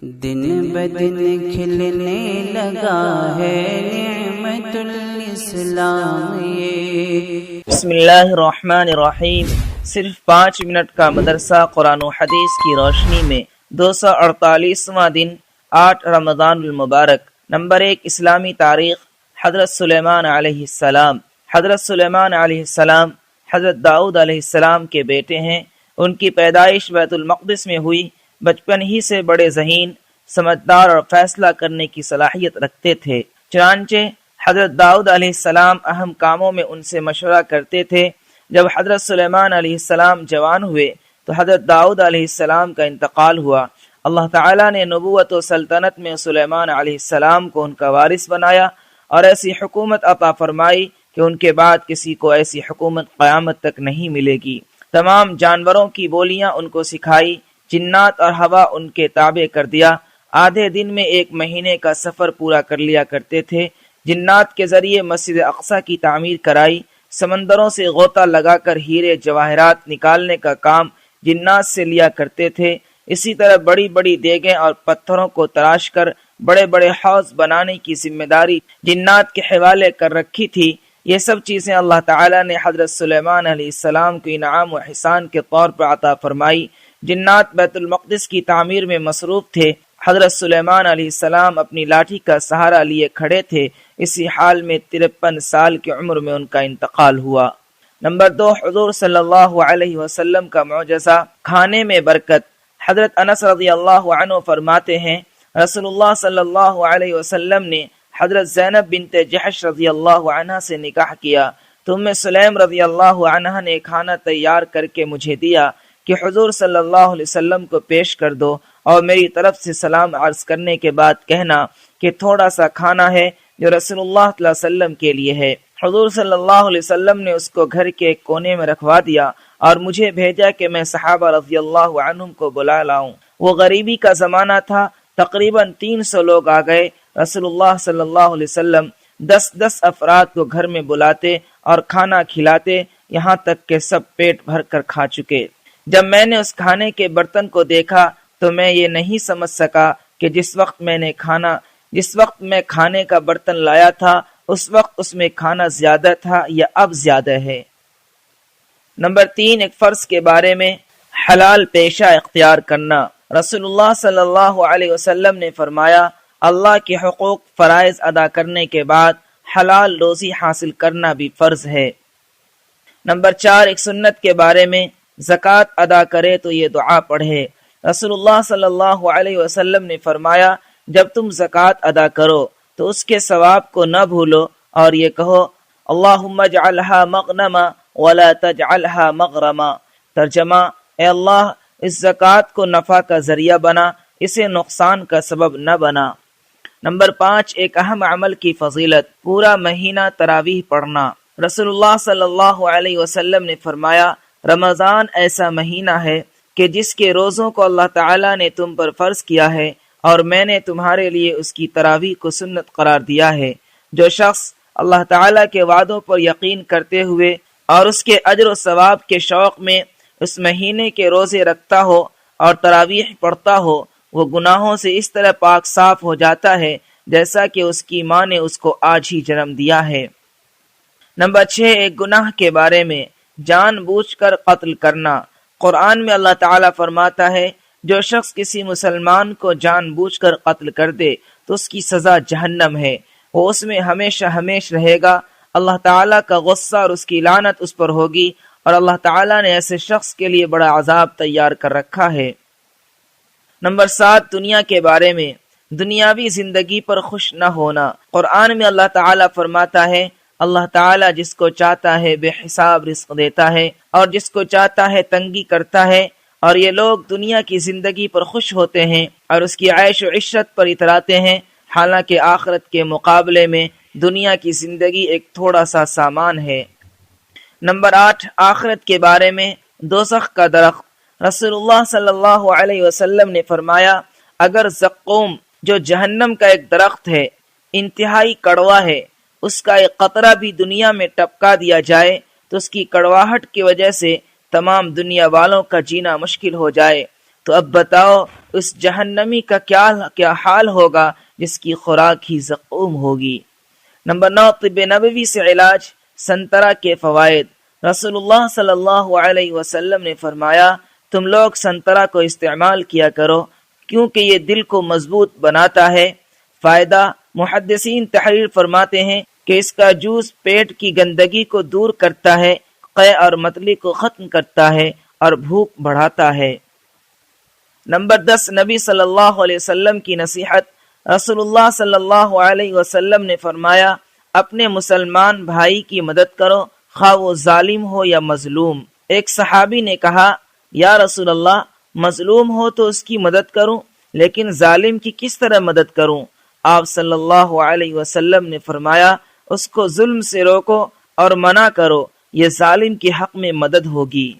دن بدن کھلنے لگا ہے نعمت الاسلام یہ۔ بسم اللہ الرحمن الرحیم۔ صرف 5 منٹ کا مدرسہ قرآن و حدیث کی روشنی میں 248واں دن 8 رمضان المبارک۔ نمبر 1، اسلامی تاریخ۔ حضرت سلیمان علیہ السلام۔ حضرت سلیمان علیہ السلام حضرت داؤد علیہ السلام کے بیٹے ہیں۔ ان کی پیدائش بیت المقدس میں ہوئی۔ بچپن ہی سے بڑے ذہین، سمجھدار اور فیصلہ کرنے کی صلاحیت رکھتے تھے۔ چنانچہ حضرت داؤد علیہ السلام اہم کاموں میں ان سے مشورہ کرتے تھے۔ جب حضرت سلیمان علیہ السلام جوان ہوئے تو حضرت داؤد علیہ السلام کا انتقال ہوا۔ اللہ تعالیٰ نے نبوت و سلطنت میں سلیمان علیہ السلام کو ان کا وارث بنایا اور ایسی حکومت عطا فرمائی کہ ان کے بعد کسی کو ایسی حکومت قیامت تک نہیں ملے گی۔ تمام جانوروں کی بولیاں ان کو سکھائی، جنات اور ہوا ان کے تابع کر دیا۔ آدھے دن میں 1 مہینے کا سفر پورا کر لیا کرتے تھے۔ جنات کے ذریعے مسجد اقصی کی تعمیر کرائی۔ سمندروں سے غوطہ لگا کر ہیرے جواہرات نکالنے کا کام جنات سے لیا کرتے تھے۔ اسی طرح بڑی بڑی دیگیں اور پتھروں کو تراش کر بڑے بڑے حوض بنانے کی ذمہ داری جنات کے حوالے کر رکھی تھی۔ یہ سب چیزیں اللہ تعالیٰ نے حضرت سلیمان علیہ السلام کو انعام و احسان کے طور پر عطا فرمائی۔ جنات بیت المقدس کی تعمیر میں مصروف تھے۔ حضرت سلیمان علیہ السلام اپنی لاٹھی کا سہارا لیے کھڑے تھے۔ اسی حال میں 53 سال کی عمر میں ان کا انتقال ہوا۔ نمبر 2، حضور صلی اللہ علیہ وسلم کا معجزہ، کھانے میں برکت۔ حضرت انس رضی اللہ عنہ فرماتے ہیں، رسول اللہ صلی اللہ علیہ وسلم نے حضرت زینب بنت جحش رضی اللہ عنہ سے نکاح کیا تو ام سلیم رضی اللہ عنہ نے کھانا تیار کر کے مجھے دیا کہ حضور صلی اللہ علیہ وسلم کو پیش کر دو اور میری طرف سے سلام عرض کرنے کے بعد کہنا کہ تھوڑا سا کھانا ہے جو رسول اللہ صلی اللہ علیہ وسلم کے لیے ہے۔ حضور صلی اللہ علیہ وسلم نے اس کو گھر کے ایک کونے میں رکھوا دیا اور مجھے بھیجا کہ میں صحابہ رضی اللہ عنہم کو بلا لاؤں۔ وہ غریبی کا زمانہ تھا، تقریباً 300 لوگ آ گئے۔ رسول اللہ صلی اللہ علیہ وسلم 10 افراد کو گھر میں بلاتے اور کھانا کھلاتے، یہاں تک کہ سب پیٹ بھر کر کھا چکے۔ جب میں نے اس کھانے کے برتن کو دیکھا تو میں یہ نہیں سمجھ سکا کہ جس وقت میں کھانے کا برتن لایا تھا اس وقت اس میں کھانا زیادہ تھا یا اب زیادہ ہے۔ نمبر 3، ایک فرض کے بارے میں، حلال پیشہ اختیار کرنا۔ رسول اللہ صلی اللہ علیہ وسلم نے فرمایا، اللہ کے حقوق فرائض ادا کرنے کے بعد حلال روزی حاصل کرنا بھی فرض ہے۔ نمبر 4، ایک سنت کے بارے میں، زکوٰۃ ادا کرے تو یہ دعا پڑھے۔ رسول اللہ صلی اللہ علیہ وسلم نے فرمایا، جب تم زکوٰۃ ادا کرو تو اس کے ثواب کو نہ بھولو اور یہ کہو، اللہم اجعلھا مغنما ولا تجعلھا مغرما۔ ترجمہ، اے اللہ اس زکوٰۃ کو نفع کا ذریعہ بنا، اسے نقصان کا سبب نہ بنا۔ نمبر 5، ایک اہم عمل کی فضیلت، پورا مہینہ تراویح پڑھنا۔ رسول اللہ صلی اللہ علیہ وسلم نے فرمایا، رمضان ایسا مہینہ ہے کہ جس کے روزوں کو اللہ تعالیٰ نے تم پر فرض کیا ہے اور میں نے تمہارے لیے اس کی تراویح کو سنت قرار دیا ہے۔ جو شخص اللہ تعالیٰ کے وعدوں پر یقین کرتے ہوئے اور اس کے اجر و ثواب کے شوق میں اس مہینے کے روزے رکھتا ہو اور تراویح پڑھتا ہو، وہ گناہوں سے اس طرح پاک صاف ہو جاتا ہے جیسا کہ اس کی ماں نے اس کو آج ہی جنم دیا ہے۔ نمبر 6، ایک گناہ کے بارے میں، جان بوجھ کر قتل کرنا۔ قرآن میں اللہ تعالیٰ فرماتا ہے، جو شخص کسی مسلمان کو جان بوجھ کر قتل کر دے تو اس کی سزا جہنم ہے، وہ اس میں ہمیشہ ہمیش رہے گا۔ اللہ تعالیٰ کا غصہ اور اس کی لعنت اس پر ہوگی اور اللہ تعالیٰ نے ایسے شخص کے لیے بڑا عذاب تیار کر رکھا ہے۔ نمبر 7، دنیا کے بارے میں، دنیاوی زندگی پر خوش نہ ہونا۔ قرآن میں اللہ تعالیٰ فرماتا ہے، اللہ تعالیٰ جس کو چاہتا ہے بے حساب رزق دیتا ہے اور جس کو چاہتا ہے تنگی کرتا ہے، اور یہ لوگ دنیا کی زندگی پر خوش ہوتے ہیں اور اس کی عیش و عشرت پر اتراتے ہیں، حالانکہ آخرت کے مقابلے میں دنیا کی زندگی ایک تھوڑا سا سامان ہے۔ نمبر 8، آخرت کے بارے میں، دوزخ کا درخت۔ رسول اللہ صلی اللہ علیہ وسلم نے فرمایا، اگر زقوم جو جہنم کا ایک درخت ہے، انتہائی کڑوا ہے، اس کا ایک قطرہ بھی دنیا میں ٹپکا دیا جائے تو اس کی کڑواہٹ کی وجہ سے تمام دنیا والوں کا جینا مشکل ہو جائے۔ تو اب بتاؤ اس جہنمی کا کیا حال ہوگا جس کی خوراک ہی زقوم ہوگی۔ نمبر 9، طب نبوی سے علاج، سنترا کے فوائد۔ رسول اللہ صلی اللہ علیہ وسلم نے فرمایا تم لوگ سنترا کو استعمال کیا کرو کیونکہ یہ دل کو مضبوط بناتا ہے۔ فائدہ، محدثین تحریر فرماتے ہیں کہ اس کا جوس پیٹ کی گندگی کو دور کرتا ہے، قے اور متلی کو ختم کرتا ہے اور بھوک بڑھاتا ہے۔ نمبر 10، نبی صلی اللہ علیہ وسلم کی نصیحت۔ رسول اللہ صلی اللہ علیہ وسلم نے فرمایا اپنے مسلمان بھائی کی مدد کرو خواہ وہ ظالم ہو یا مظلوم۔ ایک صحابی نے کہا یا رسول اللہ مظلوم ہو تو اس کی مدد کروں لیکن ظالم کی کس طرح مدد کروں؟ آپ صلی اللہ علیہ وسلم نے فرمایا اس کو ظلم سے روکو اور منع کرو، یہ ظالم کے حق میں مدد ہوگی۔